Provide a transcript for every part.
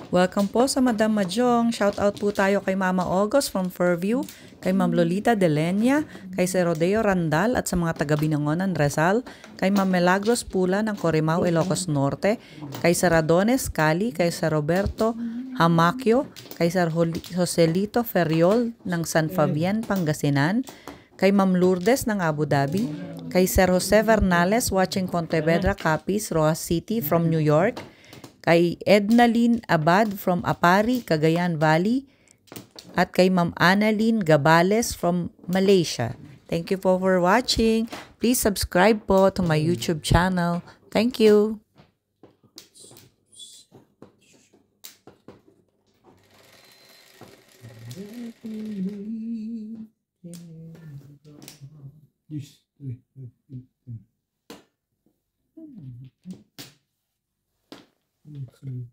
Welcome po sa Madam Mahjong. Shout out po tayo kay Mama August from Fairview, kay Ma'am Lolita Delenia, kay Sir Rodeo Randal at sa mga taga-Binangonan Rizal, kay Ma'am Milagros Pula ng Corimao, Ilocos Norte, kay Sir Adones Cali, kay Sir Roberto Hamacio, kay Sir Joselito Ferriol ng San Fabian, Pangasinan, kay Ma'am Lourdes ng Abu Dhabi, kay Sir Jose Vernales watching Pontevedra, Capiz, Rojas City from New York, kay Ednalyn Abad from Apari, Cagayan Valley, at kay Ma'am Annalyn Gabales from Malaysia. Thank you po for watching. Please subscribe po to my YouTube channel. Thank you. Sorry.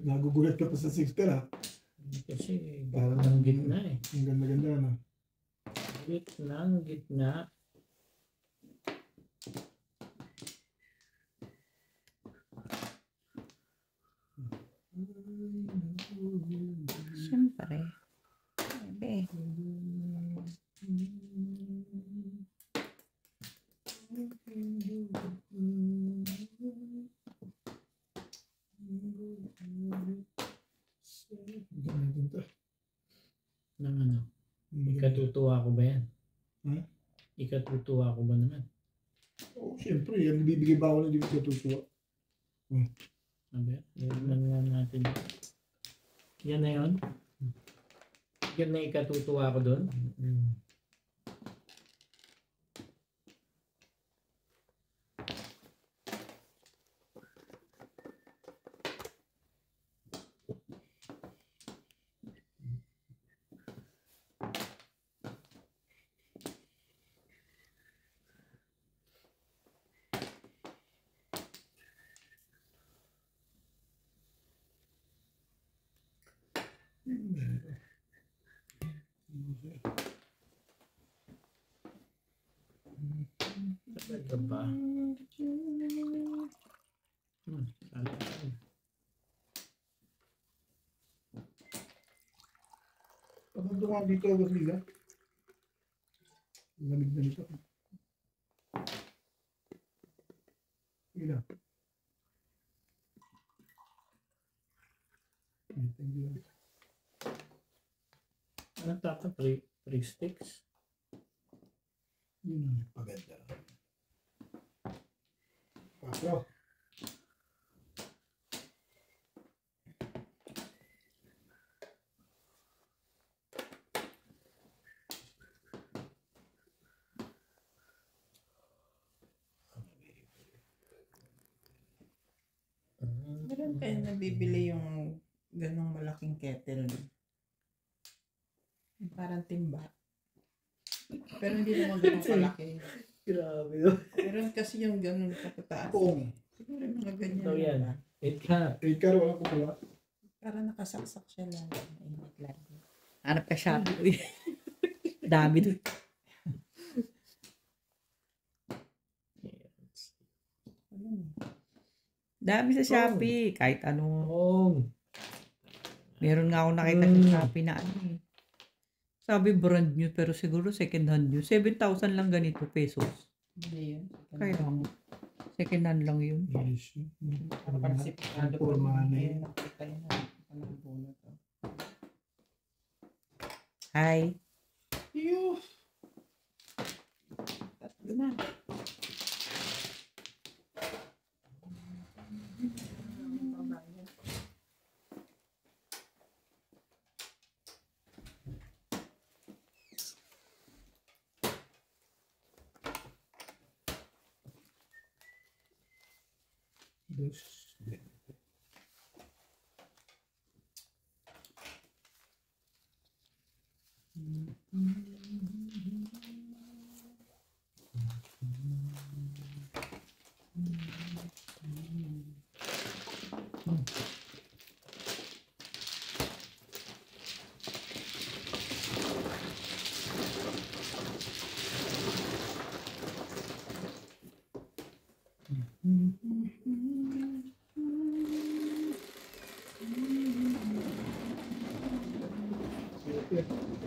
Nagugulat ka pa sa sister ha? Kasi Parang ang gitna eh. Ang ganda-ganda no? Gitna. Siyempre. Bebe. Ganda din to. Nang ano? Ikatutuwa ko ba yan? Ha? Ikatutuwa ko ba naman? Oo, siyempre. Yan, bibigay ba ako na dito sa tutuwa? Sabi, tignan nga natin. Yan na yun? Yan na ikatutuwa ko doon? Talaga ba? Pagod ka dito, Gasliga. Lamig na dito. Sige na. Thank you. Anong tata? 3 sticks? Yun ang nagpaganda. Pasok. Meron kayo nabibili yung ganong malaking kettle. Yung parang timba. Pero hindi naman ganun kalaki. Grabe yun. Meron kasi yung ganun katataas. Kung. Siguro yung mga ganyan. Ito yan. Ba? 8 cup. Ikaw, wala ko pala. Para nakasaksak siya lang. Init lang. Hanap ka siya. Dami doon. Dami sa Shopee. Kahit ano. Oh. Meron nga ako nakita sa Shopee na ano eh. Sabi brand new pero siguro second hand new. 7,000 lang ganito pesos. Hindi yun. Kaya nga. Second hand lang yun. Yes. Parang sipado ko. Pormahan na Ayun, yun. nakita yun. Anong bunot to? Hi. Iyo! Tatlo na. Dos.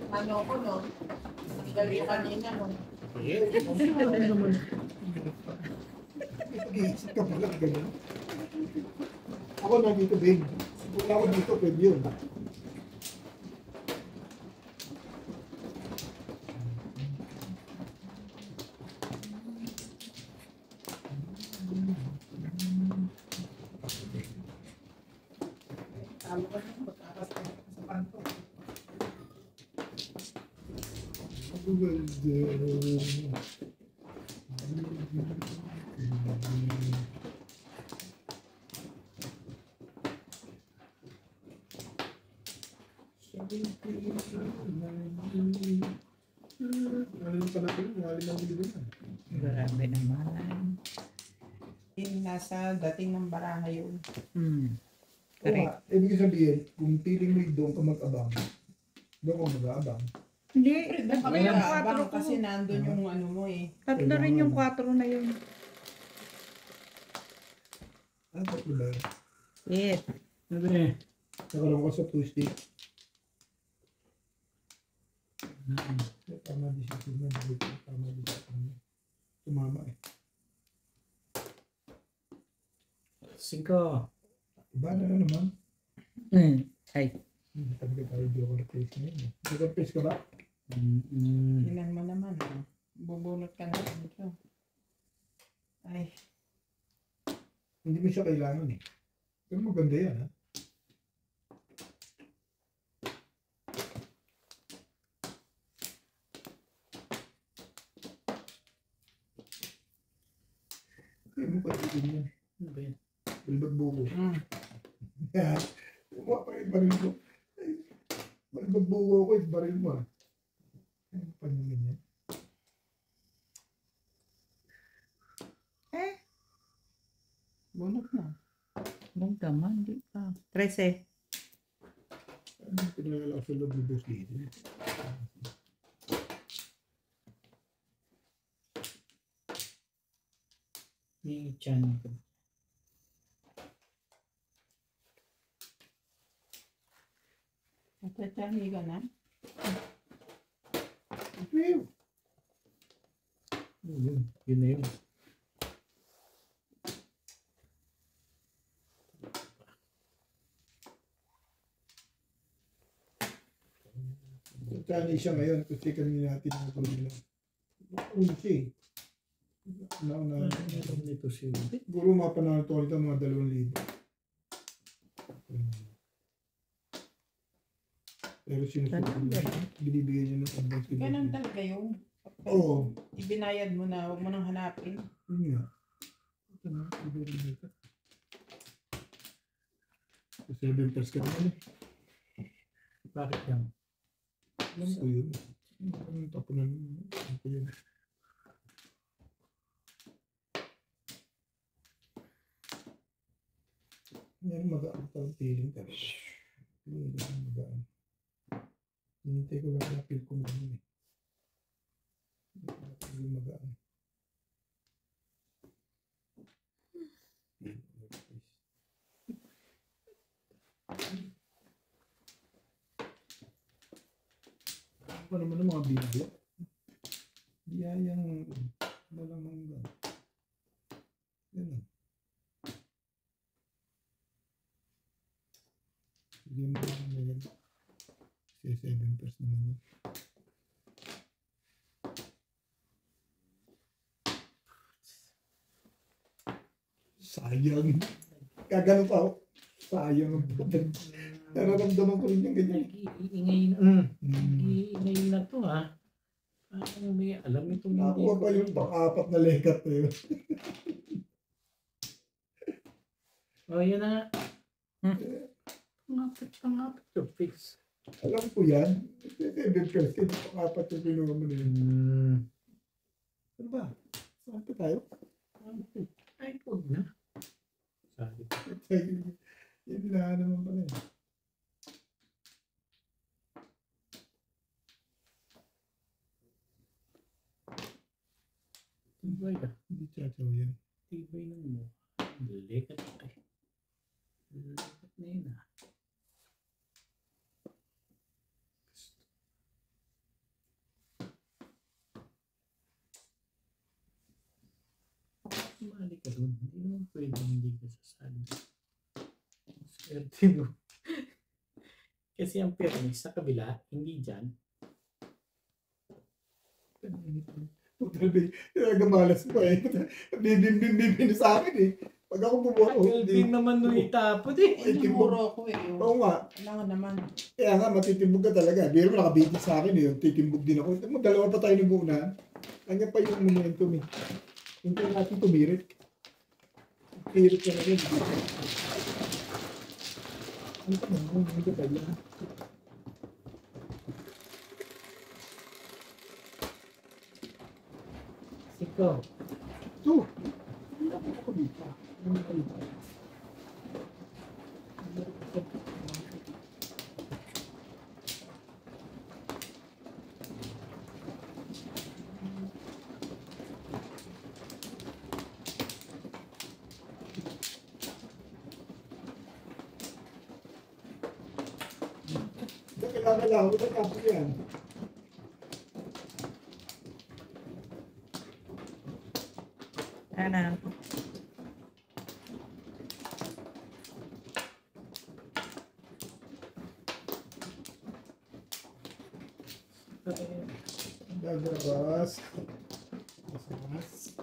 Ano ko, no? Nanggal ko kanina, no? Ano naman? Pag-iisip ka pala, gano'n. Ako na dito, babe. Wala ako dito, pwede yun. Talo ka na, magkakas ka sa panto. Ano pa natin? Wali ng libo na. Grabe naman. Yung nasa dating ng baraha yun. Correct. Ibig sabihin, kung piling mo doon ka mag-abang, doon ka mag-aabang. Hindi. Doon ka Tatlo yung mag-aabang 4 ko. kasi nandun yung ano mo eh. Tatlo rin yung 4 na yun. Ano ba ito ba? Yes. Sabi, Nakaroon ko sa Tuesday. Tama decision na. Tama decision. Tumama eh. 5. Iba na naman. Ay. Sabi ka tayo joker face na yun. Joker face ka ba? Tingnan mo naman. Oh. Bubunot ka na dito. Ay, Hindi mo siya kailangan eh. Pero maganda yan ha. Kaya mo pati yan. Ano ba yan? Bilbag buko. mm. Yan. Kumuha pa yung baril ko. Ay, bilbag buko ko yung baril mo ah. Ano pa yung ganyan? Bunot na. Huwag naman. Di pa. 13. Ano pinalala ko sa loob ng boss dito? May chan ko. Nagtatsahi ka na? Phew! Yun. Yun na yun. Tani siya ngayon kasi kanina natin ang kanina. Ano siya eh. Nauna. Alam nito si Ubit. Siguro mga panahon to nito mga 2,000. Pero sinusunod niya. Binibigyan niya ng advance. Ganun talaga yung Oo. ibinayad mo na, huwag mo nang hanapin. Yun nga. Ito na. Ibigay nito. 7 pairs ka naman eh. Bakit yan? Alam ko yun. Ang tapunan. Alam ko yun. Yan magaan pa ang feeling talaga. Feeling ko magaan. Hinintay ko lang na feel ko naman eh. Feeling magaan. pa naman ng mga biyaya. Biyayang malamang ba. Yan. Hindi mo naman yan. Kasi 7 pairs naman yun. Sayang. Kagano pa ako. Sayang. Nararamdaman ko rin yung ganyan. Nag-iingay na. Nag-iingay na to ha. Parang may alam itong hindi Nakuha pa yung pang-apat na legat na yun. Oh, yan na. Pang-apat yung fix. Alam ko yan. 7 pairs. Kaya pang-apat yung pinuha mo na yun. Ano ba? Saan pa tayo? Ay, huwag na. Sabi ko. Yung binahan naman pala eh. Tibay na. Hindi chachaw yan. Tibay ng mo. Lekat eh. Lekat na yun ah. Sumali ka dun. Hindi naman pwede hindi ka sasali. Swerte mo. Kasi ang fairness sa kabila, hindi dyan. Nagamalas pa eh. Bibim sa akin eh. Pag ako bumuha ko. Kalbing naman nung itapod eh. Tinuro ko eh. Oo nga. Kailangan naman. Kaya nga matitimbog ka talaga. Biro mo nakabitin sa akin eh. Titimbog din ako. Ito mo, dalawa pa tayo nag-uuna. Kanya pa yung momentum eh. Hindi natin tumirit. Tumirit ka na rin. Ano ka naman? Ano ka tayo? Siko. Ito. Hindi ako dito. Ano ka dito? Kailangan lang. Huwag na tapos yan. Ano? Gagabas. Mas.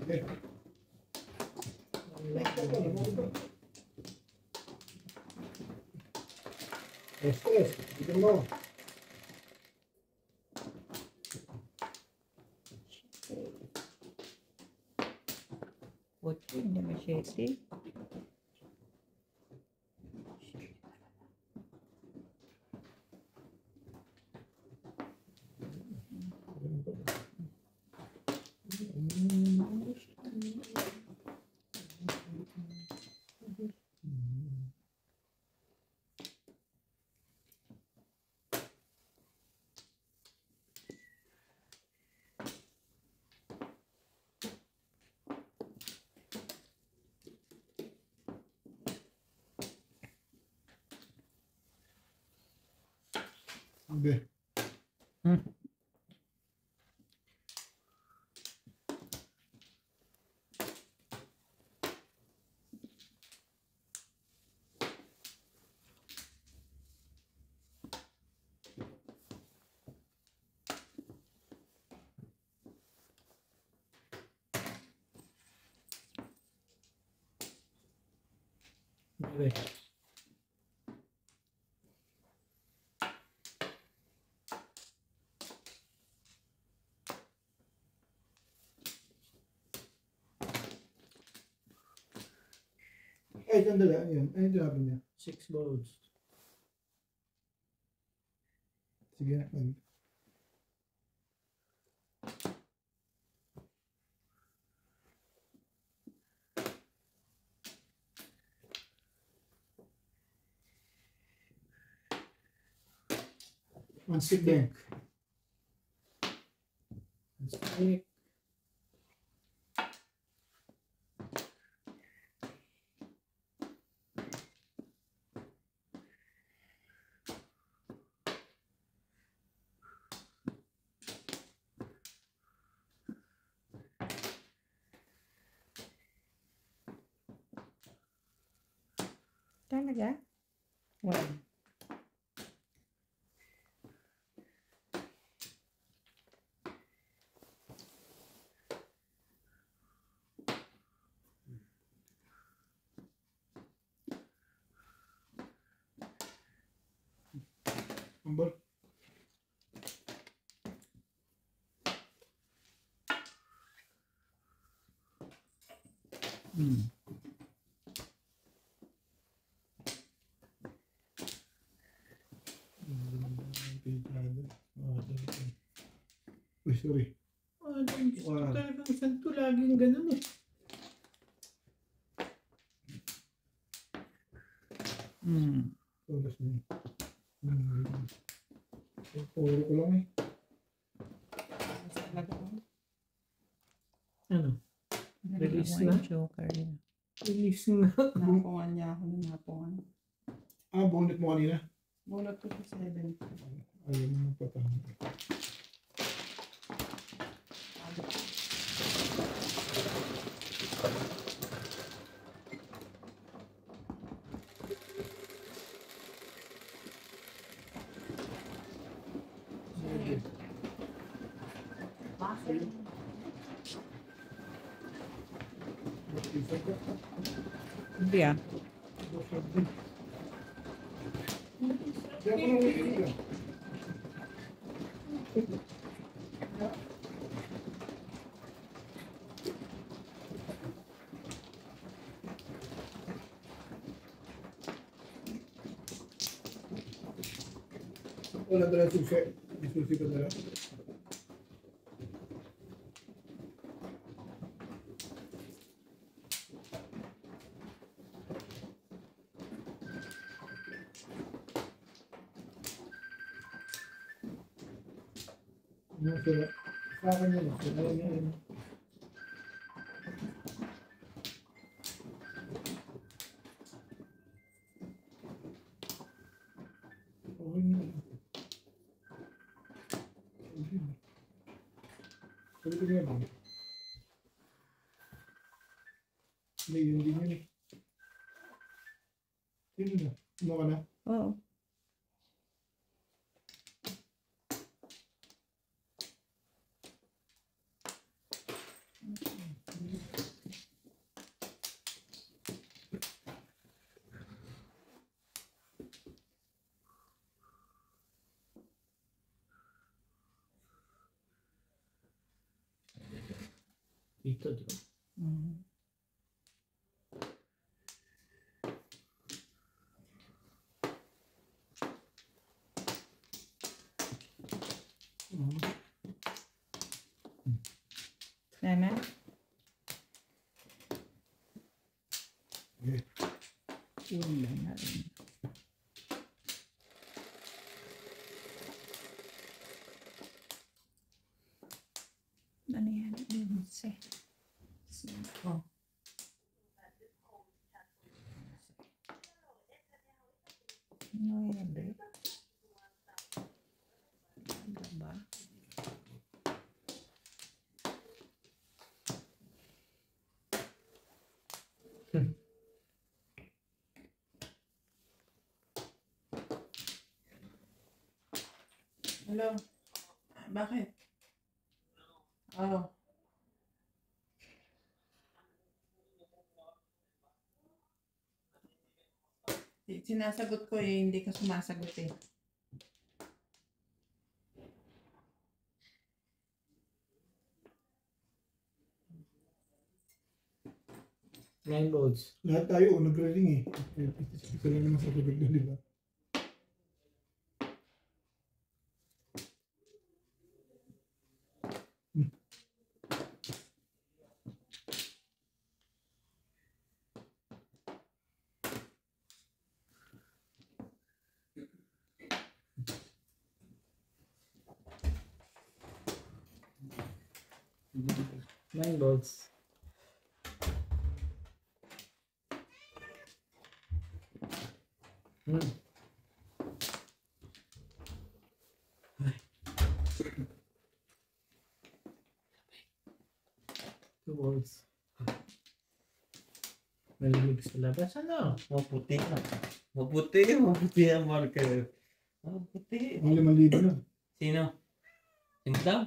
Okay. Estres, dito mo. Ocho, hindi masyete. Hindi. Okay. Ay, sandali. Ano yun? Ano yung sinabi niya? 6 balls. Sige na. One stick din. Stick. Talaga? Well. Ambal. Uy, sorry. Diyos ko Wow. talagang saan to laging ganun eh. Tulas mo. Puro ko lang eh. Talaga. Ano? Release Ako na? yung Joker yun. Release na. Napungan niya ako ng napungan. Bunot mo kanina. Bunot ko sa 7. Ayaw mo patama. Hindi ah. Wala dala susi. May susi pa dala. Sa akin yun. Ayun. Okay na. Sabi ko nga ba? Hindi, yun din yun eh. Sino na? Ano ka na? Oo. Dito, di ba? Sana? Okay. Yun lang na rin. Ano yan? 11. 5. Nueve. Ano ba? Hello? Bakit? Oh. Sinasagot ko eh, hindi ka sumasagot eh. Nine volts. Lahat tayo, nagre-ring eh. Isa lang naman sa tubig na, di ba? Nine volts. Two volts. Nalamig sa labas. Ano? Maputi na. Maputi ang marker. Maputi. Ang 5,000 na. Sino? Sinta?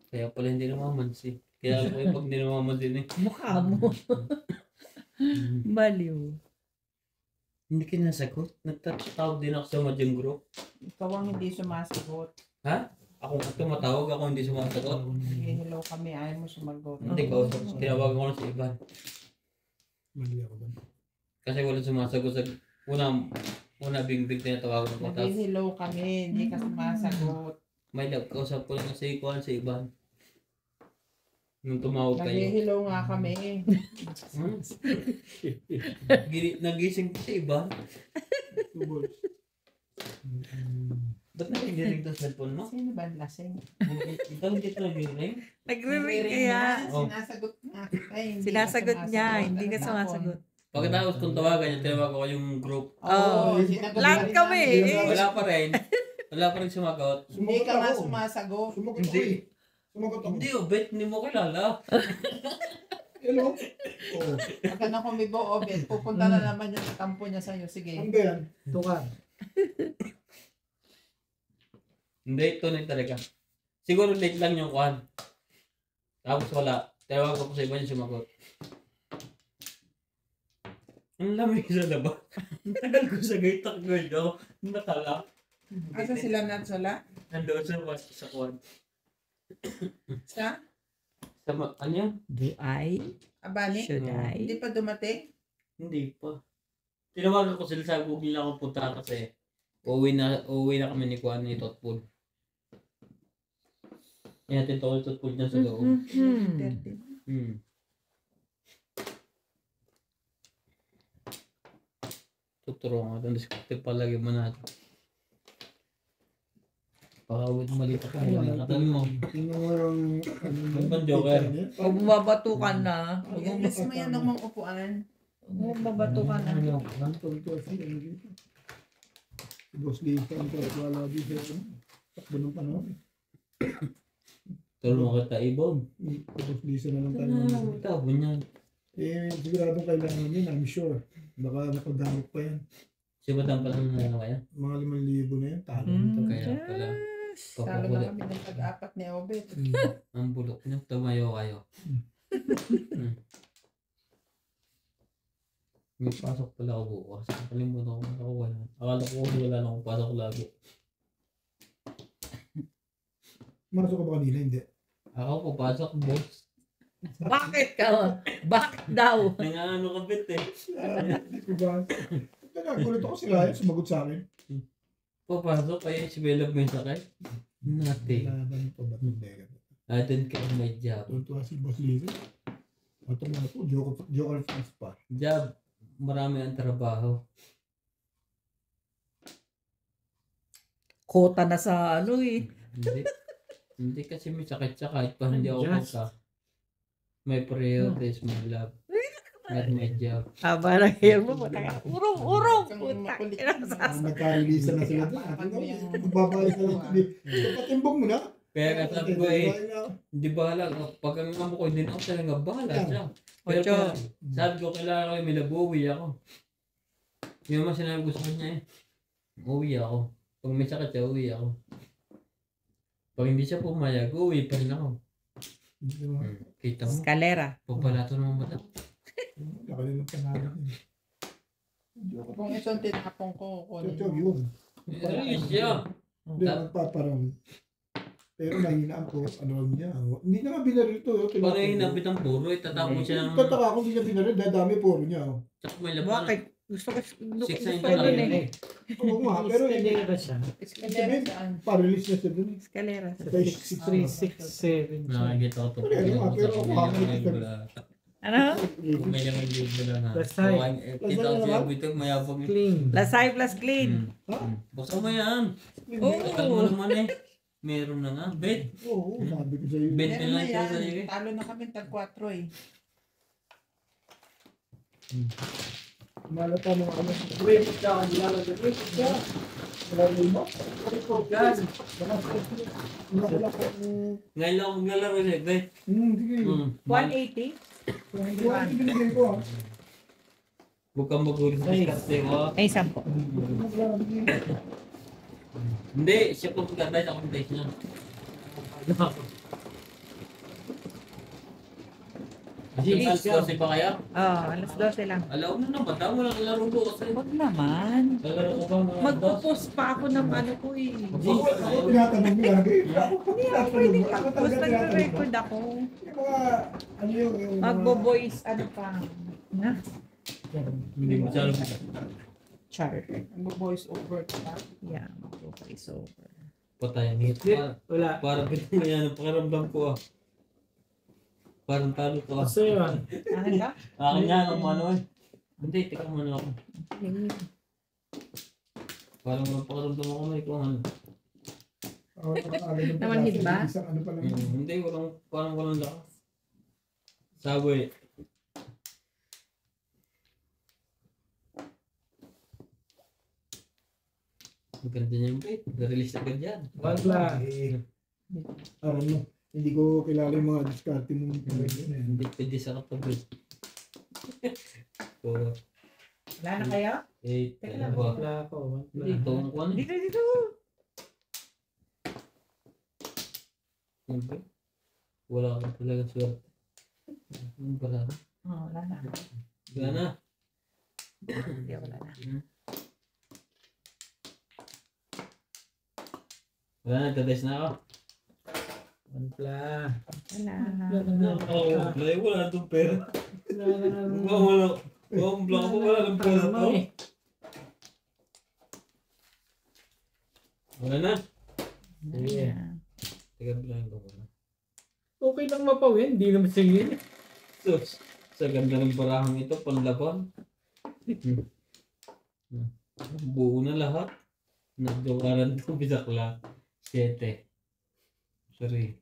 Kaya pala hindi namamansin. Kaya ako pag hindi namamansin eh. Mukha mo. Baliw. Hindi kinasagot. Nagtatawag din ako sa Mahjong Group. Ikaw ang hindi sumasagot. Ha? Ako nga tumatawag, ako hindi sumasagot. Hello kami, ayaw mo sumagot. Hindi ko. Tinawagan ko lang sa iba. Mali ako ba? Kasi wala sumasagot sa una bingbing tinatawagan ko. Tapos Nag-hello kami, hindi ka sumasagot. may kausap ko lang kasi ikuan sa iba. Nung tumawag kayo. Nag-hello nga kami. Hmm? Nagising ko sa iba. Tubol. Ba't nakikinig ng cellphone mo? Sino ba ang lasing? Ikaw hindi ka nakikinig? Nagre-ring kaya. Oh. Sinasagot nga kita eh. Hindi Sinasagot ka niya, sumasagot. hindi ka Ano ba sumasagot. Pagkatapos kung tawagan niya, tinawagan ko yung group. Oo. sinagot Lahat rin kami namin. eh. Wala pa rin. Wala pa rin sumagot. Hindi ka nga ako. sumasagot. Sumagot ako Hindi. eh. Sumagot ako. Hindi, bet, hindi mo kilala. Hello? Oo. Pag ka na kumibo, Obet, pupunta na naman yung sa kampo niya sa'yo. Sige. Ano ba yan? Tukan. Hindi, tunay talaga. Siguro late lang yung kuhan. Tapos wala. Tawag ko sa iba niya sumagot. Ang lamig sa labas. Tagal ko sa gate ako girl. Natala. Asa sila natsala? Nandoon sa kuhan. Sa? Ano yan? Do I? Abani? Should Hindi I? pa dumating? Hindi pa. Tinawagan ko sila sa Google na akong punta kasi uuwi na kami ni Kuan ni Totpool. Yan, natin Totpool niya sa loob. Hmm. Tuturo nga. Ang descriptive palagi mo natin. Pakawit mali pa kayo. Katali mo. Sino mo yung... Ano ba, Joker? Huwag mo babatukan na. Huwag mo Yes, mo yan ang mga upuan. babatukan na. Si Boss Lisa, ang wala dito. Takbo ng panahon. Turo mo kita ibon. Si Boss Lisa na lang tayo. Ito, bunyan. Eh, siguradong kailangan yun, I'm sure. Baka napagdamot pa yan. Sibatang pa lang na kaya. Mga 5,000 na yan, talo. Kaya pala. Salo na Papakulit. kami ng pag-apat ni Obet. Ang bulok niyo. Tumayo kayo. May pasok pala ako bukas. Nakalimutan ko na ako wala. Akala ko wala na akong pasok lagi. Masok ka ba kanina? Hindi. Ako papasok, boss. Bakit ka? Bakit daw? Nangaano ka bit eh. Hindi ko ba? Nagulat ako si Ryan, sumagot sa akin. Papasok kaya si Bella may sakay. Nothing. Laban pa ba itong Dega? I don't care my job. Tuntua si Boss Lisa. Ito nga po, Joker fans pa. Job, marami ang trabaho. Kota na sa ano eh. Hindi. Hindi kasi may sakit siya kahit pa hindi ako Just. punta. May priorities, my love. Not my job. Haba ng hair mo. Urong. Kang Puta. makulit. Nagka-release na sila doon. Magbabalik na lang. Patimbong mo na. Kaya nga sabi ko eh, hindi bahala. Pag ang amo ko, hindi na ako talaga bahala siya. Pero Ocho. kaya, sabi ko, kailangan ko may labuwi ako. Yung naman sinabi ko sa kanya eh, uwi ako. Pag may sakit siya, uwi ako. Pag hindi siya pumayag, uwi pa rin ako. Kita mo, Escalera. pabalato naman ba ito? Nakalilang pangalan. Kung isang tinapong ko, kunin Chow, mo. yun. Ayos siya. Hindi, magpaparang. Pero nahinaan ko, ano niya. Hindi na nga binaril ito. Paano yung hinapit ang puro, itatapon siya ng... Tataka ko hindi niya binaril. Dadami puro niya. Tsaka may laban. Bakit? Gusto ko Six gusto nine ko pa dun lang eh. Oo nga, pero Escalera siya. Escalera saan? pa-release na siya dun. Escalera. Sa 637. Nakakita ko ito. Pero ako, Ano? May naman libo lang ha. Lasay. Kita ko siya bito, mayabang yun. Clean. Lasay plus clean. Buksan mo yan. Tagal mo naman eh. Meron na nga. Bet. Oo, sabi ko sa'yo. Bet Meron lang na siya sa yan. iyo. Talo na kami tag 4 eh. Malata mo ano. Wait ka, nilalagay. Wait ka. Nilalagay mo? Gas. Wala ko. Ngayon lang akong naglalaro siya. Bet. Sige. 180? Yung binigay ko ah. Huwag kang magulit sa diskarte ko. Ay, 10. Hindi, siya po maganda sa contest niya. Alas 12 pa kaya? Oh, alas 12 lang. Alaw na naman, tama lang laro ko kasi. Huwag naman. Lalaro ko ba mga Magpo-post pa ako ng ano ko eh. Ako tinatanong mo lagi. Ako Pwede tinatanong mo. Ako mag-post, talaga tinatanong mo. nagre-record ako. Yung mga, ano yung mga- Magbo-voice, ano pa. Na? Hindi mo siya alam. Char. Mag-voice over ka. Yeah, magbo-voice over. Patay ang hit. Wala. Parang yan ang pakiramdam ko ah. Parang talo ko ah. Basta yun. Ano ka? Akin yan ang ano eh. Hindi, tika muna ako. Parang walang pakiramdam ako may kung ano. Ako nakakaalam ng Namanhid ba? isang ano pa lang. Hindi, parang walang lakas. Sabi. Maganda niya yung bait. Nag-release agad yan. Wala. Ano, hindi ko kilala yung mga diskarte mo. Hindi pwede sa katabi. 4, Wala na kayo? 8, Teka lang. Wala ako. Hindi, ito ang kuwan eh. Dito. Siyempre, wala ka talaga swerte. Ano pala? Oh, wala na. Wala na. Hindi, wala na. Wala na, tadest na ako. Wala. Wala. Wala itong pera. Wala. Wala. Ang blanco ko, wala ng pera to. Wala na. Sige. Teka, bilangin ko muna. Okay lang mapawin. Hindi naman sige. Sus, sa ganda ng barahang ito, panlaban. Buo na lahat. Nagdukaran ito, bisakla. 7. Sorry.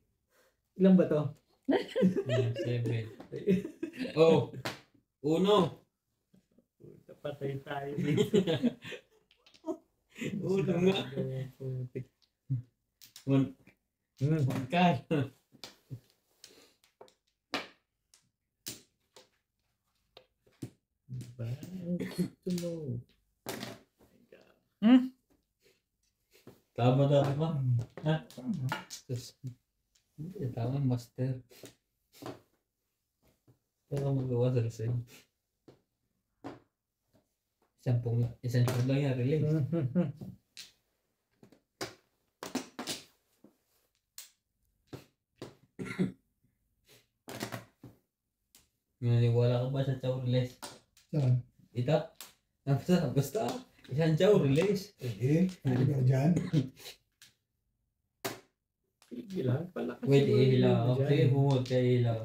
Ilan ba to? 7. Oh, 1. Patay tayo. Uno nga. 1 card. Tama na ba? Ha? Sus. Hindi, tama, master. Pero magawa sa resign. Isang shot lang yan, release. Naniwala ka ba sa chow release? Saan? Ito? Basta. Isang chow release. Hindi. Hindi ka dyan. Ilan pala kasi. Wait, ihilaw ako. Sige, bumod ka ihilaw.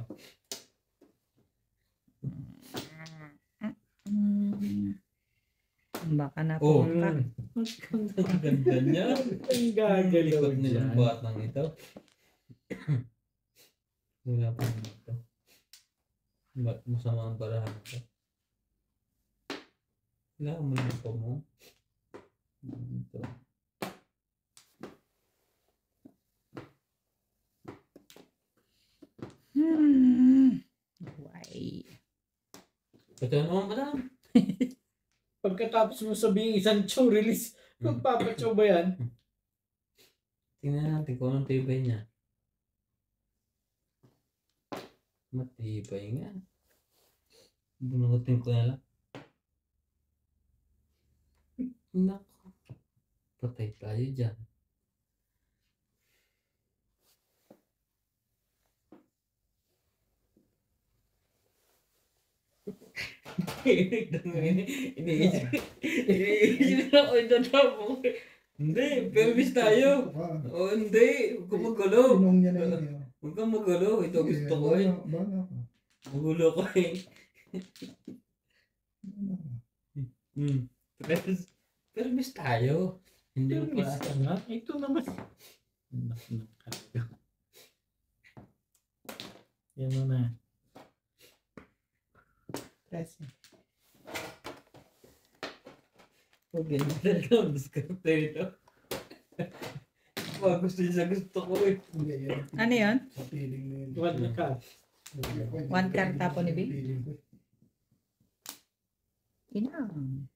Baka na Oh. po ka. Ang ganda niya. Ang gagalaw Likot nilang dyan. batang ito. Wala pa ito. Ba't masama ang barahan ito? Kailangan mo lang pa mo. Ito. Why? Ito naman madam. Pagkatapos mo sabihin isang chow release, magpapachow ba yan? Tingnan natin kung anong tibay niya. Matibay nga. Bunutin ko na lang. Nako. Patay tayo dyan. Iniisip na ako ito tapos. Hindi, pelvis tayo. O hindi, huwag kang magulo. Tinong niya na yun. Huwag kang magulo. Ito gusto ko eh. Bana ka. Magulo ko eh. Pero miss tayo. Hindi mo Miss pa. ka nga. Ito naman. Yan mo na. Press. Huwag yan talaga ang diskarte ito. Mga gusto niya sa gusto ko eh. Hindi yan. Ano yun? Sa feeling na yun. What na ka? One card tapo ni B? Feeling ko. Inang.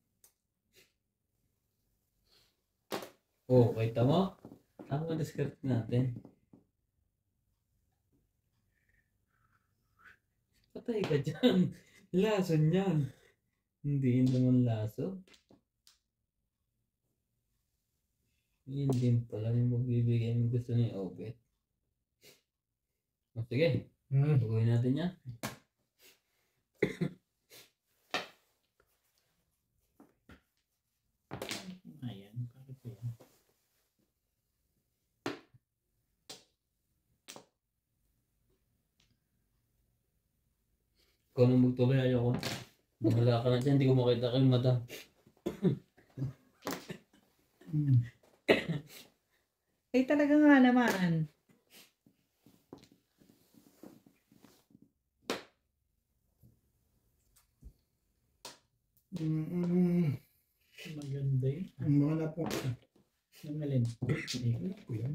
Oh, kita mo? Tama ang discard natin. Patay ka dyan. Laso niyan. Hindi naman laso. Yun din pala yung magbibigay ng gusto niya obet. O sige, gagawin natin yan. Ayan, bakit ba yan? Ikaw nang magtuloy, ayoko. Bahala ka na dyan, hindi ko makita kayong mata. Eh talaga nga naman. Maganda yun. Ang mga na po. Ang alin? Ano po yan?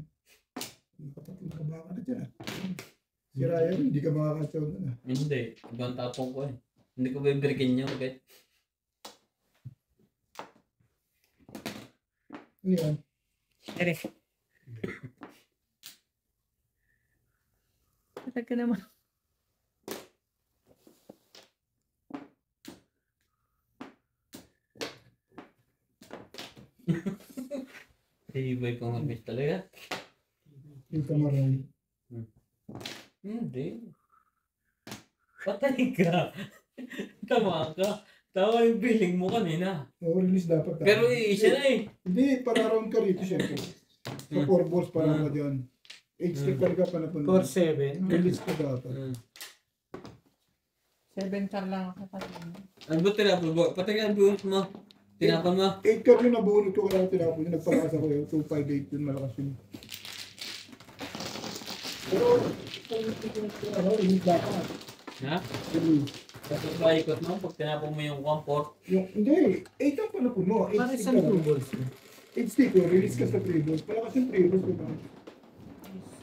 Kapatid ka baka na dyan. Si Ryan, hindi ka makakatsaw na. Hindi, ibang tapong ko eh. Hindi ko bibirikin nyo, okay? Ano yan? Ere. Talaga naman. Ibay ko mag-miss talaga. Yung kamaray. Hindi. Patay ka. Tama ka. Tama yung feeling mo kanina. Release dapat. Pero isa na eh. Hindi, para round ka rito syempre. Sa 4 balls para ka dyan. 8 stick talaga pa na 4-7. Release ka dapat. 7 car lang ako kasi. Ano ba tinapon mo? Patay ka ang buhos mo. Tinapon mo. 8 card yung nabunod ko kaya tinapon yun. Nagpalakas ako yun. 258 yun. Malakas yun. Pero, release dapat. Ha? Release. Tapos ba ikot mo pag tinapon mo yung comfort? Hindi. 8 ang panapon mo. 8 Para stick sa ka lang. balls. 8 stick ko. Release ka sa 3 balls. Malakas yung 3 balls ko na.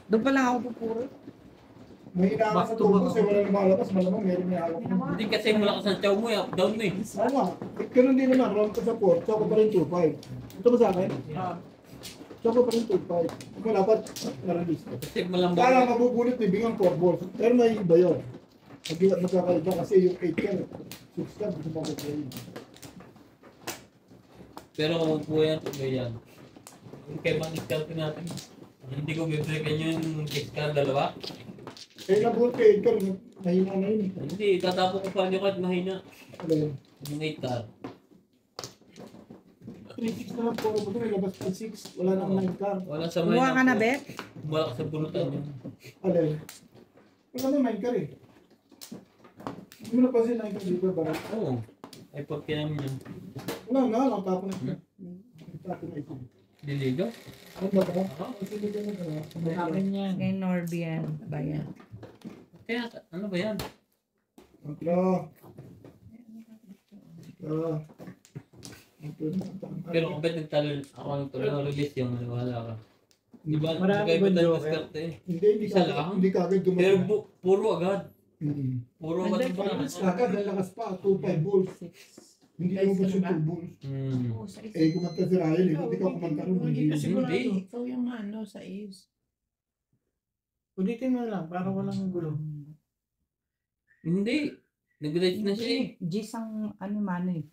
Doon pa lang ako pupuro. May hinahanap Back sa to back. tubo kasi wala lumalabas. Malamang meron may hawak mo. Hindi kasi malakas ang chow mo eh. Up down eh. Tama. Ganun din naman. Round ka sa 4. Tsaka pa rin 2-5. Ito ba sa akin? Tsaka pa rin 2-5. Kung dapat, na-release ka. Kasi malambot. Kaya mabubulot ni Bingang 4 balls. Pero may iba yun. Magkakaiba kasi yung 8 ka, 6 ka, gusto mo ko yun. Pero kung po yan, tuloy yan. Kung kaya bang discount natin, hindi ko bibigyan yung discount dalawa. Eh, nabuot ka 8 ka, mahina na yun. Hindi, tatapo ko pa niyo kahit mahina. Ano yun? Yung 8 car. 3-6 na lang po ako doon, labas pa 6. Wala nang 9 car. Wala sa Kumuha ka na, Bet? Malak sa bunutan yun. Alin? Wala nang 9 car eh. Hindi mo napansin 9 car dito ba? Oo. Ay pag kinamin yun. Wala na, nakatapo na siya. Nakatapo na ito. Diligo? Ano ba ba? Sige ka na. Akin yan. Kay Norbian. Bayan. Kaya, ano ba yan? Antro. Pero kung ba't nagtalo, ako nagtalo ng release yung maniwala ka. Diba? Marami Magkaiba ba tayo joker? diskarte eh. Hindi Isa ka lang? hindi ka agad Pero dumating. puro agad. Mm. Puro agad yung Malakas panahon. ka agad, ang lakas pa, 2-5 balls. Hindi Guys, yung ano ba? 2 balls. Hmm. Eh, kumanta si Ryan, eh, hindi ka kumanta rin. Hindi ka sigurado. Hindi. Ikaw yung ano sa is. Ulitin mo lang para walang gulo. Hindi. Nag-rate na siya eh. Gis ang ano man eh.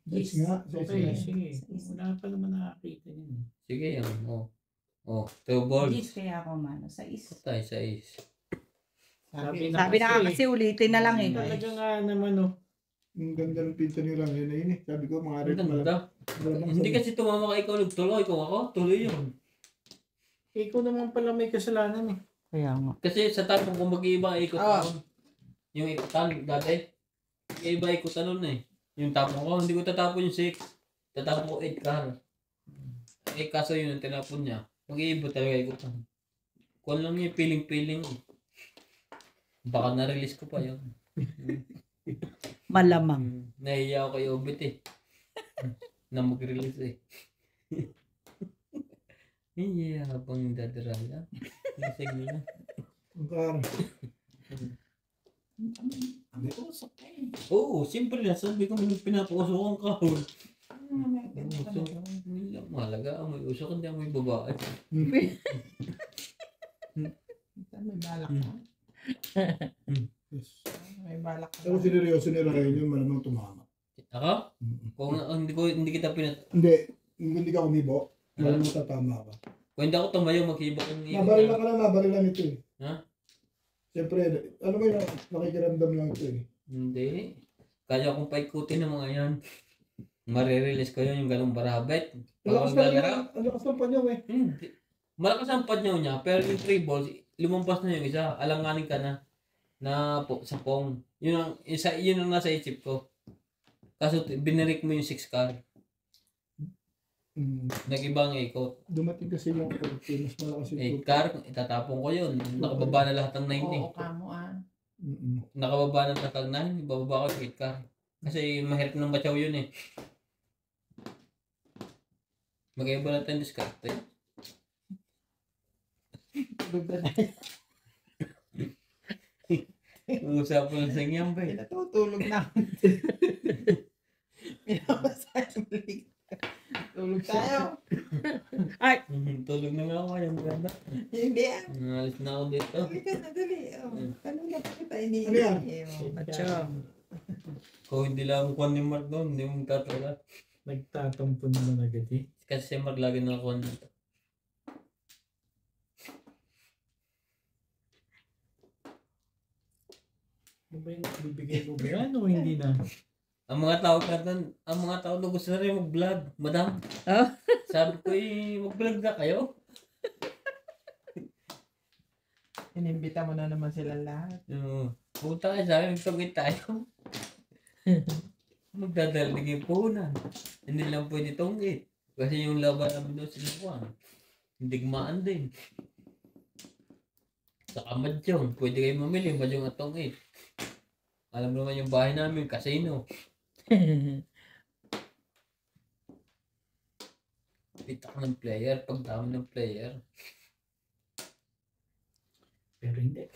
Yes nga. Okay, Yes, sige. Wala pa naman nakakita yun. Sige yan. Oh. Oh, 2 balls. Gis kaya ako mano. Sa is. Patay sa is. Sabi Sabi na nga kasi ulitin na lang eh. Talaga nga naman oh. Ang ganda ng pinto ni Ryan na yun eh. Sabi ko, mga Ang red ganda. Hindi kasi tumama ka ikaw nagtuloy. Ikaw ako, tuloy yun. Ikaw naman pala may kasalanan eh. Kaya nga. Kasi sa tapong kung mag-iiba ikot Ah. ako. Yung ikutan dati. Iba ikutan nun eh. Yung tapong ko, hindi ko tatapon yung 6. Tatapon ko 8 car. Eh kaso yun ang tinapon niya. Mag-iiba talaga ikutan. Kung lang yung piling-piling. Baka na-release ko pa yun. Malamang. Nahiya ako kay Obit eh. Na mag-release eh. Iya, habang yung dadaraya. Lasig nila. Ang car. Ang usok eh. Oo, simple lang. Sabi ko, may pinapausok ang kahon. May ganun ka So, na doon. hindi lang mahalaga. Amoy usok, hindi amoy babae. May balak ka. Yes. May balak ka. Pero sineryoso ni Ryan yun, malamang tumama. Ako? Kung hindi kita Hindi ka umibo, malamang tatama ka. Kung hindi ako tumayo, maghibak ang Nabarilan ito eh. Ha? Siyempre, ano ba yun, nakikiramdam lang ito eh. Hindi. Kaya akong paikutin ng mga yan. Marirelease ko yun yung ganong barabet. Ang lakas ng panyaw eh. Hindi. Malakas ang padyaw niya, pero yung 3 balls, lumampas na yung isa. Alanganin ka na sa pong. Yun ang nasa isip ko. Kaso binirik mo yung 6 car. Nag-ibang ikot. Dumating kasi yung mas malakas yung 8 car, itatapon ko yun. Nakababa na lahat ng 9 eh. Oo, kamo ah. Nakababa na lahat ng 9, ibababa ko yung 8 car. Kasi mahirap ng batyaw yun eh. Mag-iba natin diskarte. Usapan sa inyo ba eh. Natutulog na ako. Pinapasayang tulog tayo. Tulog na nga ako yung ganda. Hindi ah. Nalis na ako dito. Hindi ka na dali. Kanina pa kita iniisip. Ano yan? Matyo. Kung hindi lang kuha ni Mark doon, hindi mo tatala. Nagtatampo naman agad eh. Kasi si Mark lagi na kuha nito. Ano ba yung bibigay mo ba yan o hindi na? Ang mga tao na gusto na rin mag-vlog, madam. Oh. Sabi ko mag-vlog na kayo. Inimbita mo na naman sila lahat. Punta ka sa akin, magtugit tayo. Magdadalig yung puhunan. Hindi lang pwede tunggit. Kasi yung laban namin doon sinukuhan. Hindi gumaan din. Saka madyong, pwede kayo mamili, madyong at tunggit. Alam naman yung bahay namin, casino. Pitak ng player, pagdami ng player. Pero hindi.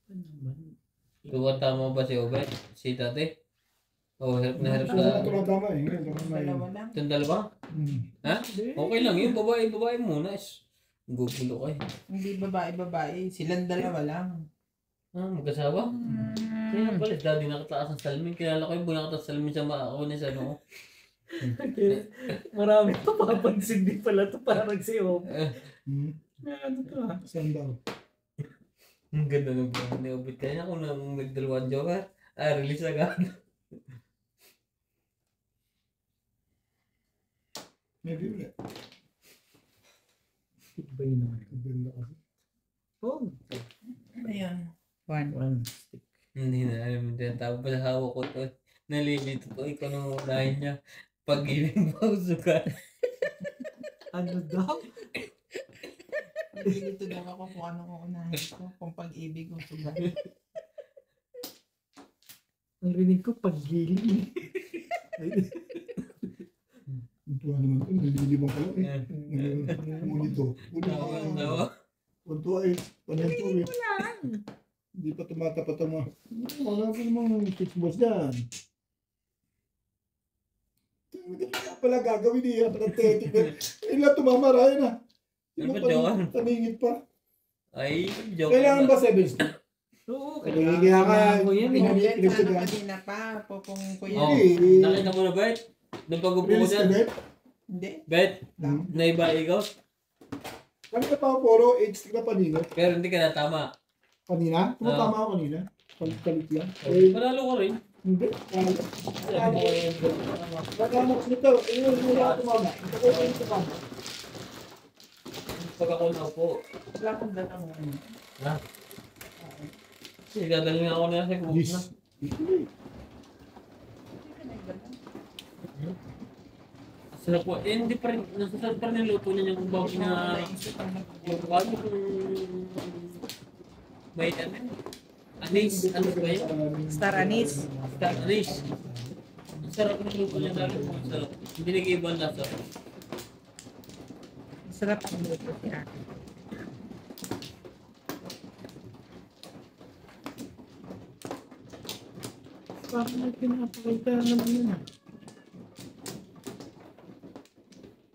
Ano naman? Tuwa tama ba si Obet? Si Tate? Oh, hirap na hirap Ano na. tumatama eh. Tumatama yun. Dalawa lang. Itong dalawa? Ha? Okay lang yun, babae muna. Gugulo kayo. Hindi babae. Silang dalawa lang. Mag-asawa? Kaya pala, dati nakataas ang salamin. Kilala ko yung bunakatas ang salamin sa maakunin sa ano. Marami pa papansin din pala ito parang siyo. Ano to ha? Saan daw? Ang ganda ng buwan ni Obet. Kaya kung nang nagdalawang joker, release agad. Maybe ulit. Iba yun naman. Ganda kasi. Oh, Ayan. one stick. Hindi na alam mo din. Tapos pa sa hawak ko to. Nalilito ko. Ikaw nang unahin niya. Pag-ibig mo suka. Ano daw? Nandito daw ako kung anong uunahin ko. Kung pag-ibig o sugat. Ang rinig ko pag-giling. Ito naman ito. Nalilibang ka lang eh. Ngunito. Unto ay. Panento eh. Hindi pa tumatapat ang mga. Wala ko namang six balls dyan. Hindi ka pala gagawin niya. Patetik na. Hindi lang tumamara yun ah. Ano ba yun? Taningit pa. Ay, joke. Kailangan ba 7 stick? Oo, Kaya nga. ko yan. Yan Pinagsaga. sana kanina pa. Popong ko yan. Oh, Hindi. nakita mo na, Bet? Nung pag-upo ko Release ka dyan. Bet? Hindi. Bet, naiba ikaw. Kami na pa puro 8 stick na panino. Pero hindi ka natama. Kanina? Tumatama ako kanina. Palit lang. Panalo ko rin. Hindi. Nagkamoks nito. Hindi ako tumama. Ito ko yung tumama. Pag ako naupo. Wala akong dalang ano. Ha? Kasi dadalhin ako na sa kubos na. Sarap po. Hindi pa rin. Nasasarap pa rin yung luto niya yung bago na. Yung bago kung may ano. Anis. Ano ba yun? Star anise. Anis. Ang sarap ng luto niya dahil. Sarap. Hindi nag-iba ang lasa. Sarap ang luto si Ate. Bakit na pinapakita naman yun ah?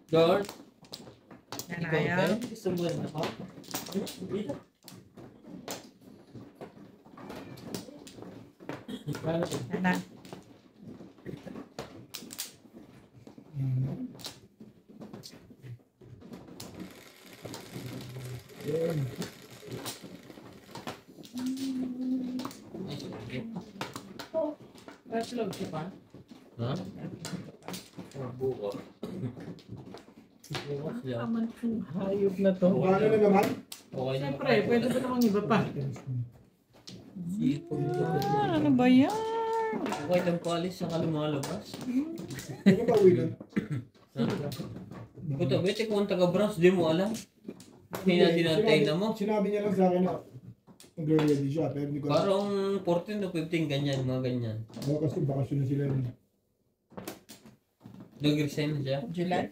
George, Yan ikaw ayaw. tayo. Gusto mo rin ako? Yan na. Yan. Ay, sige. Bachelor siya pa? Ha? Buko. Bukas yan. Aman kong hayop na to. Paano na naman? Okay na. Siyempre, pwede ba namang iba pa? Sipon ko. Ano ba yan? Okay lang palis sa lumalabas. Ano ba uwi nun? Puta, bete kung taga-branch, di mo alam. Hindi na dinantay na mo. Sinabi niya lang sa akin na mag-ready siya, pero hindi ko alam. Parang 14 to 15, ganyan, mga ganyan. Oo, kasi bakasyon na sila yun. Nag-resign na siya. July?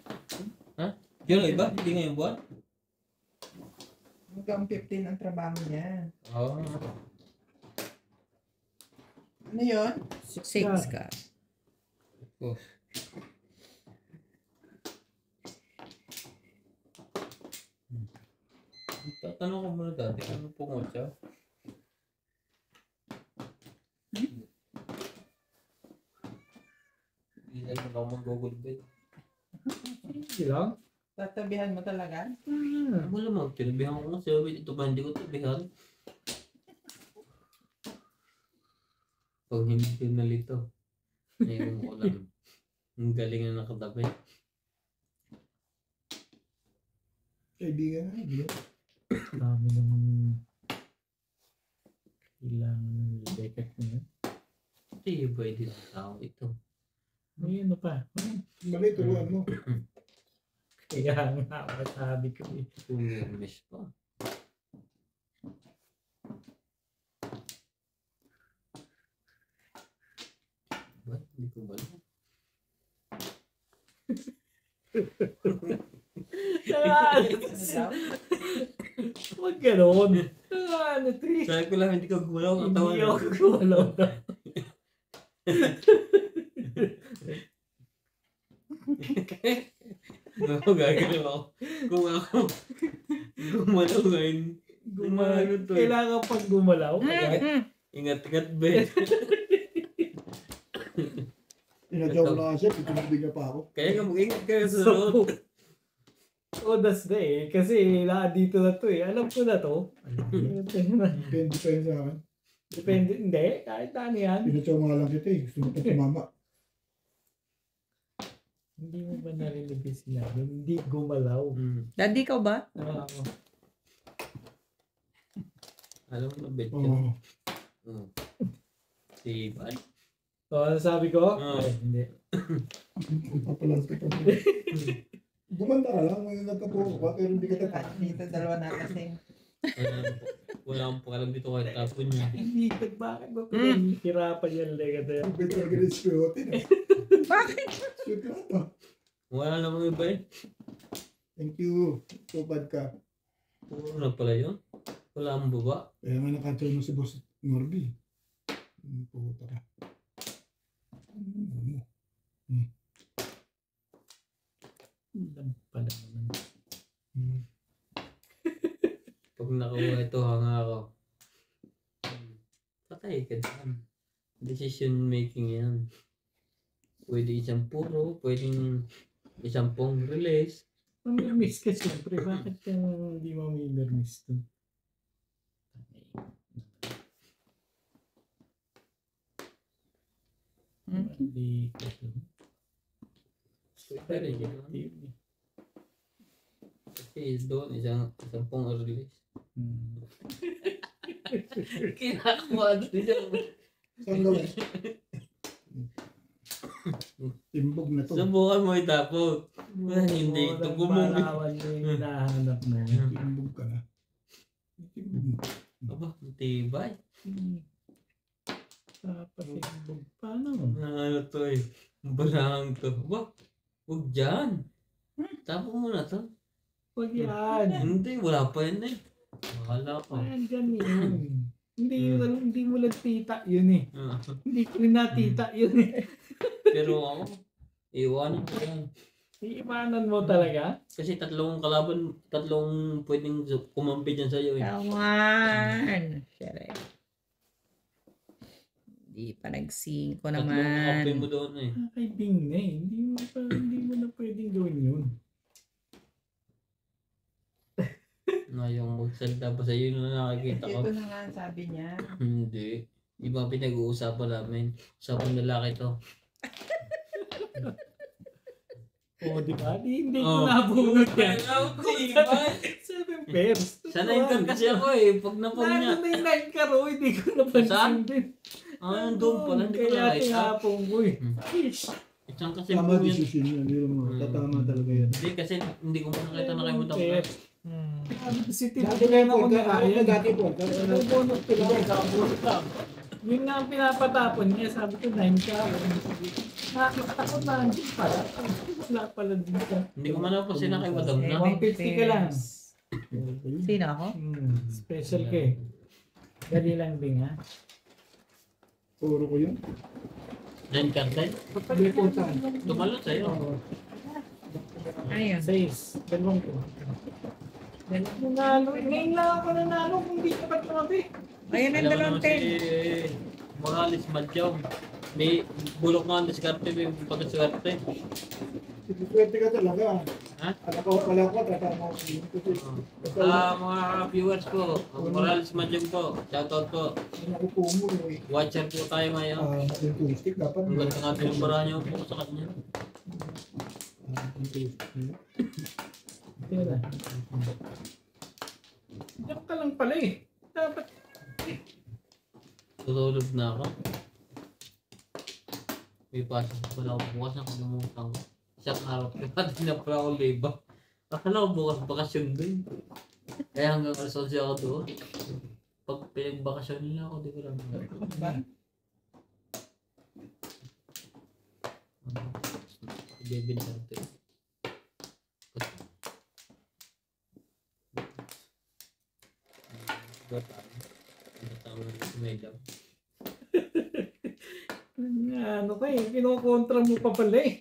Yun, iba? Hindi ngayon buwan? Hanggang 15 ang trabaho niya. Oo. Ano yun? 6 ka. Oh. Tatanong ko muna dati, ano po mo siya? Hindi na lang ako mag-google bed. Hindi lang. Tatabihan mo talaga? Ano naman, tinabihan ko nga siya, ito ba hindi ko tabihan? Pag hindi ko nalito, ngayon ko lang. Ang galing na nakatabi. Kaibigan na, hindi. Dami naman kailangan ng lekat na yun. Hindi ba din ang tao ito? May ano pa? Mali, turuan mo. Kaya nga, masabi ko eh. Pumirmis pa. Ba? Hindi ko ba alam? Ano daw? Huwag ganon. Ano to eh. Sabi ko lang, hindi ko gumalaw ang tawa. Hindi ako gumalaw na. Ako gagalaw ako. Kung ako gumalaw ngayon, Gumalaw to. Kailangan pang gumalaw. Kaya, Ingat-ingat, Ben. Inadyaw ko na nga siya, pitinabig na pa ako. Kaya nga mag-ingat kayo sa so, sunod. odas na eh. Kasi dito na to eh. Alam ko na to. Depende pa yun sa akin. Depende. Hindi. Kahit ano yan. Pinatyaw nga lang kita eh. Gusto mo pa tumama. Hindi mo ba narinig yung sinabi? Hindi gumalaw. Daddy, ikaw ba? Oo. Alam mo na, Ben. Oo. Diba? So, ano sabi ko? Oo. Ay, hindi. Papalas ka pa. Gumanda ka lang, ngayon nagkapuho ka, pero hindi ka tapos. Dito dalawa na kasi. Wala akong pakalam dito kahit tapon niya. Hindi. Bakit ba pinahihirapan yung legat na yan? Beto ka rin siyotin eh. Bakit? Shoot na to. Wala namang iba eh. Thank you. Tupad ka. Puro na pala yun. Wala akong baba. Kaya nga nakatyaw mo si Boss Norby. Puta ka. Alam pala naman. Pag nakuha ito, hanga ako. Patay ka dyan. Decision making yan. Pwede isang puro, pwedeng isang pong release. Mamimiss ka siyempre. Bakit kang hindi mamimiss to? Hindi ka to. Pwede yun. Kasi doon, isang pong release. Kinakawa din siya. Saan gawin? Timbog na to. Subukan mo itapog. Hindi ito gumugin. Malawan mo yung hinahanap mo. Timbog ka na. Timbog mo. Aba, matibay. Papasimbog. Paano? Ano to eh. Barang to. Aba, huwag dyan. Tapos mo na to. Huwag yan. Hindi, wala pa yun eh. Akala ko. Nandyan yun. Hindi mo lang tita yun eh. Ah, Hindi ko rin natita yun eh. Pero ako, iwanan ko yan. Iiwanan mo talaga? Kasi tatlong pwedeng kumampi dyan sa'yo eh. Come on. Siyempre. Hindi pa nag-5 Tatlong kampi mo naman. doon eh. Kay Bing na eh. Hindi mo na pwedeng gawin yun. Ngayong magsalita pa sa'yo na nakikita ko. Ito na nga ang sabi niya. Hindi. Iba pinag-uusapan namin. Usapang lalaki to. Oo, di ba? Hindi ko Oh. nabunod yan. Diba? 7 pairs. Sanay ka kasi ako eh. Pag napag niya. Lalo na yung 9 karo, hindi ko napansin Saan? din. Ah, doon pala. Hindi ko Kaya na-write up. tinapong ko eh. Ish. Isang kasi Tama po yun. decision yan. Hindi mo. Tatama talaga yan. Hindi kasi hindi ko pa nakita na kayo mo Pairs. Hmm. Sabi ko si Tito, Dati kaya na ako po. na Ako kaya. dati po. Nabunot ko lang. Nabunot lang. Yun nga ang pinapatapon niya. Sabi ko 9 ka. Nakakatakot na hindi pala. Wala pala din siya. Hindi ko man po sila kay Madam na. 150 ka lang. Sino ako? Special ka eh. Dali lang din ha. Puro ko yun. Ren Cartel. Hindi po saan. Tumalon sa'yo. Ano yun? 6. Dalawang ko. Nanalo. Ngayon lang ako nanalo kung di ka pa tumabi. Ayun ang Alam mo dalawang naman 10. si Morales Madjaw. May bulok nga ang diskarte, may pagkaswerte. Swerte ka talaga. Ha? Anak ko pala ko. Tatama ko. Mga viewers ko, Morales Madjaw po, shoutout po. Anak ko po mo eh. Watcher po tayo ngayon. Yung touristic dapat. Ang ganda nga tinumbara niyo po sa kanya. Tira. Diyan ka lang pala eh. Dapat. Tutulog na ako. May pasok pala ako bukas na kalimutan ko. Isang araw ko natin na pala ako liba. Akala ko bukas bakasyon din. Kaya hanggang alas 11 ako doon. Pag pinagbakasyon nila ako, di ko lang. Ba? Ibebin natin. Tawag na si Medam. Ano ka eh. Kinokontra mo pa pala eh.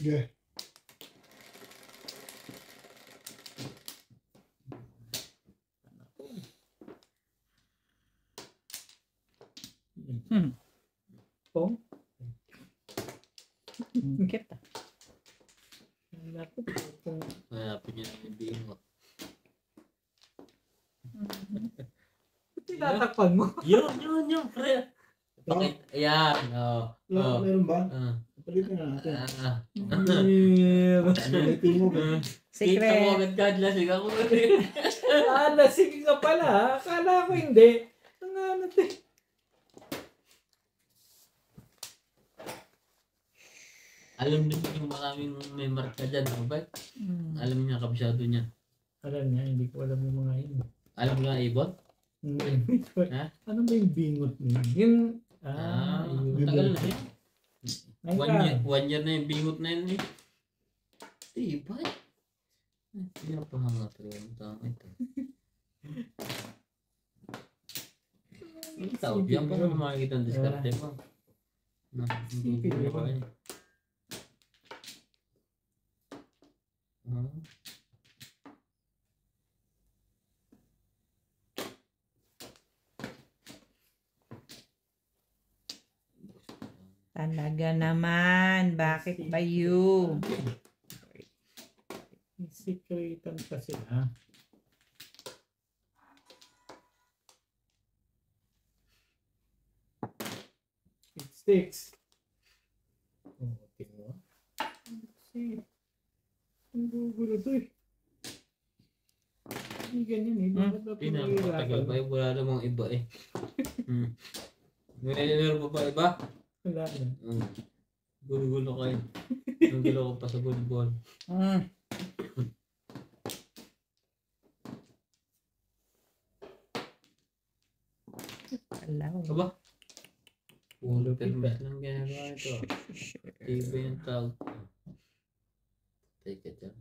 Yeah. Hmm. Pong? Kita. Naku, pong. Hanapin niya ng ibihin mo. Tinatakpan mo. Yun, pre. Bakit? Ayan. Meron ba? Ah. Palitin na natin. Palitin mo. Kita mo Secret. agad ka, lasig ako. Lasing ka pala. Akala ko hindi. Ang ano te. Alam din yung maraming may marka dyan, ba? Alam niya, kabisado niya. Alam niya, hindi ko alam yung mga yun. Alam nga, Ibon? Ha? Ano ba yung bingot niya? Yun. Ang Yun. tagal na yun. Ngayon ka. 1 year na yung bingot na yun eh. Diba? Pinapahangat rin yung tao ito. Ang tawag yan, paano makikita ang diskarte mo? Hindi ko kaya. Talaga naman. Bakit ba you? Sikretan pa sila. It sticks. Oh, tingnan mo. Kasi, ang gugulo to eh. Hindi ganyan eh. Bakit ba Pinapatagal pa yung wala namang iba eh. Meron pa ba iba? Wala na. Gulo-gulo kayo. Gulo ko pa sa volleyball. Alam. Aba? Puro permis lang ginagawa ito. Iba yung tawag. Take it dyan.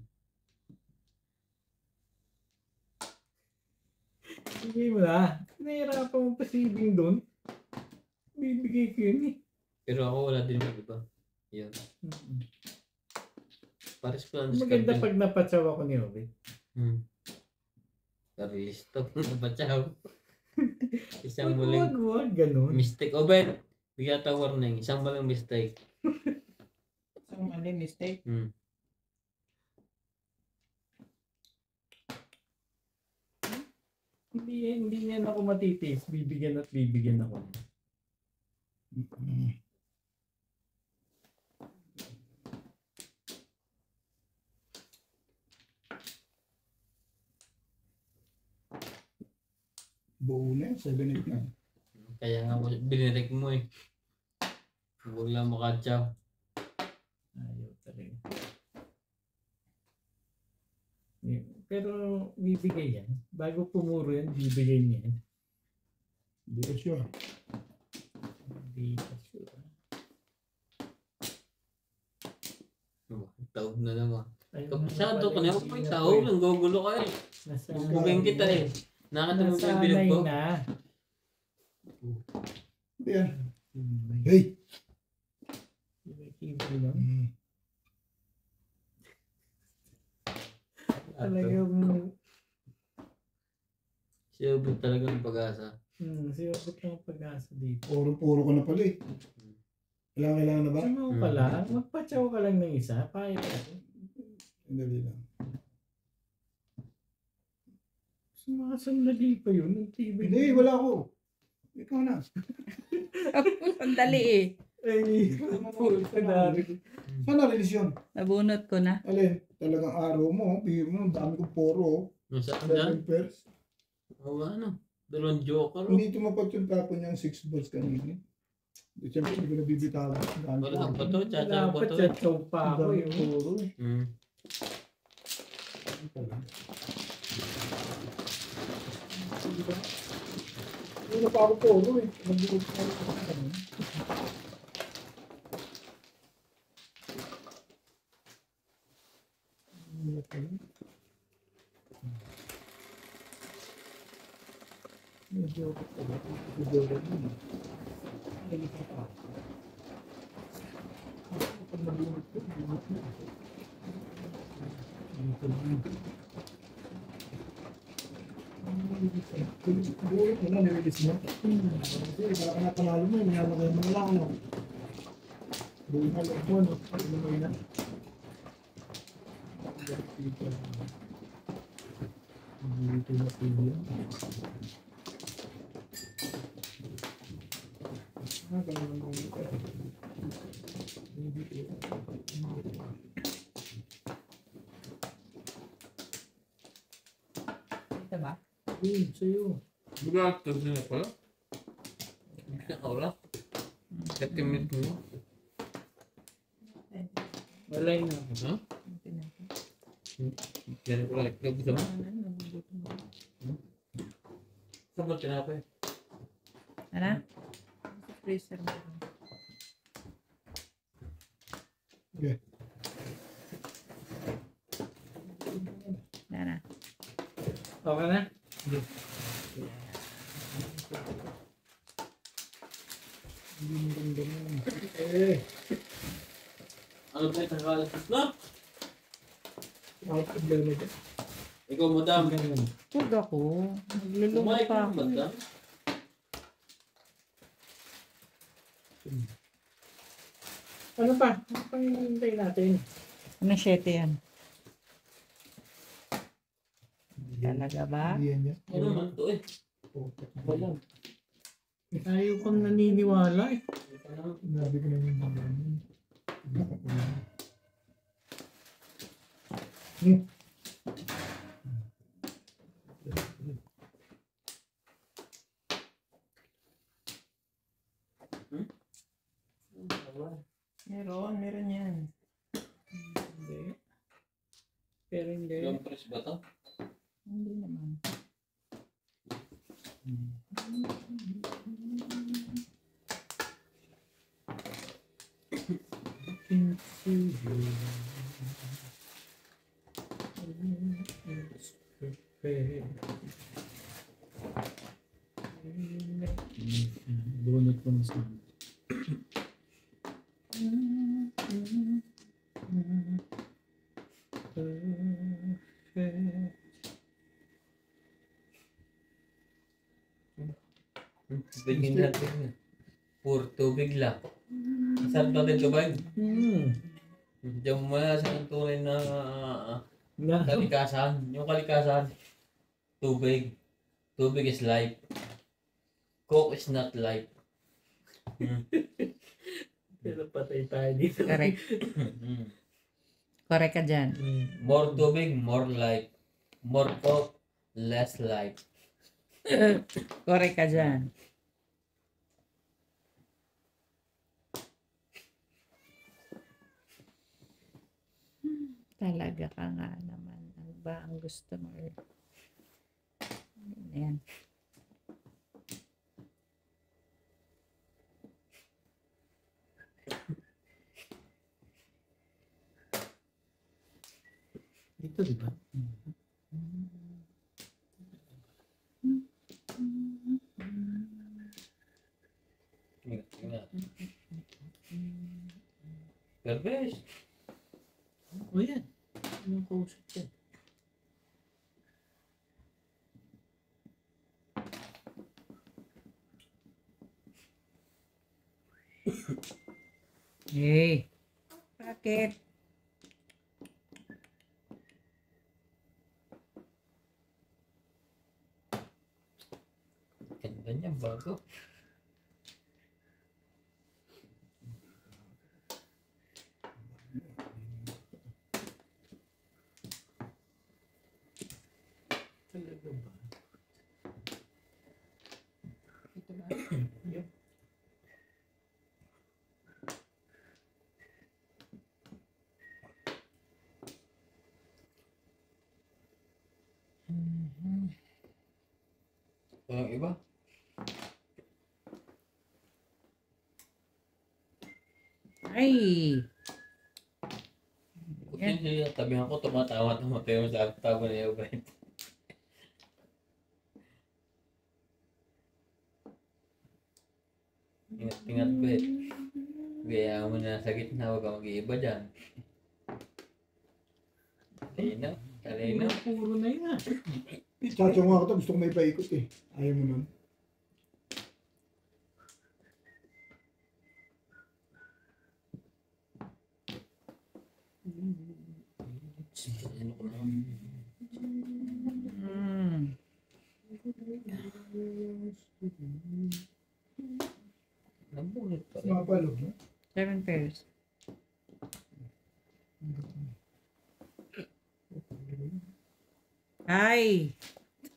Hindi mo na. Nahihirapan mo pa sibing doon. Bibigay ko yun eh. Pero ako wala din yung iba. Yun. Pares ko lang Maganda discard. pag napatsaw ako ni Obi. Karisto. Napatsaw. Isang muling Wag, ganun. mistake. O Ben, bigyan ta warning. Isang maling mistake. So, mali mistake. Hindi niyan ako matitis. Bibigyan at bibigyan ako. Buo na yun, 7-8 na. Kaya nga binirik mo eh. Huwag lang makatsaw. Ayaw talaga. Pero bibigay yan. Bago pumuro yan, bibigay niya yan. Hindi ko sure. Hindi ka sure. Taob na naman. Ayun, Kapasado ka na. May Singapore. taob. Ang gugulo ka eh. Bubugin kita eh. Nakatama mo yung Nasanay binugbog. na. Hindi yan. Hey! Kibo lang. Talagang Siya ba talagang pag-asa? siyobot ng pag-asa dito. Puro ko na pala eh. Kailangan na ba? Sama mo pala, magpatsaw ka lang ng isa, pahit ako. Hindi lang. Sa mga sandali pa yun, ang tibay. Hindi, wala ako. Ikaw na. Sandali eh. Ay, full ka na. Saan na-release yun? Nabunot ko na. Alin, talagang araw mo. Bigyan mo, ang dami kong poro. Nasaan dyan? 7 pairs. Oo ano. Dalawang joker. Oh. Hindi tumapat yung tapon niyang 6 balls kanina. Siyempre, hindi ko nabibitawan. Wala pa to. Tsatsaw Wala pa pa, to. chatsaw pa ako Ang dami eh. poro eh. Hindi na pa ako poro eh. Nagbigot pa ako kanina. Medyo medyo pag nabunod ko, bunod na. Dito lang. Bunod mo na, nililis mo. Kasi baka napanalo mo, nilalagay mo lang. No? Bunod na lang mo, no? Ano mo yun na? Dito na po yun. Ganun lang ito. Ito ba? Sa'yo. Bugatog na pala. Wala. 30 minutes mo. Walay na ako. Ha? Yan ko lang. Gusto mo? Saan ba tinapay? Ano? Freezer mo. Okay. Yan na. Okay na? Eh, Ano ba yung nakalas na? ako problema dyan. Ikaw, madam. Huwag ako. Naglulungo Kumain pa ka ako. madam. Ano pa? Ano pang hintay natin? Ano 7 yan? Talaga ba? Hindi yan yan. Ano man to eh. Wala. Ayaw kang naniniwala eh. Sinabi ko na yung mga Meron yan. Hindi. Pero hindi. Ilang press ba to? Hindi naman. ko na sa Bigyan natin. Puro tubig lang. Masarap natin tubig. Diyan mo na sa tunay na kalikasan. Yung kalikasan, tubig. Tubig is life. Coke is not life. Pero patay tayo dito. Correct. Correct ka dyan. More tubig, more life. More coke, less life. Correct ka dyan. Talaga ka nga naman. Ano ba ang gusto mo? Ayan. Dito, di ba? Perbes. O yan. Anong kausap yan? Hey. Bakit? Ganda niya, bago. Talaga ba? Ito ba? Yung iba? Ay. Yan. Kasi tabihan ko, tumatawa sa tawa niya. Ingat-ingat ba eh. Gaya mo na sa gitna, huwag ka mag-iiba dyan. Talino. Puro na yun ah. Chacho nga ako to, gusto ko may paikot eh. Ayaw mo nun. Ano ko na? Nabunot pa rin. Mapalog, no? 7 pairs. Ay.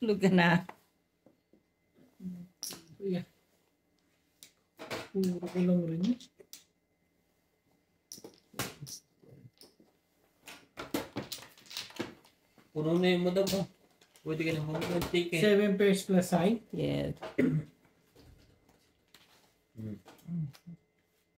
Tulog ka na. Ayan. Puro ko lang rin yun. Puno na yung madam ha. Pwede ka na mag-take eh. 7 pairs plus side. Yes.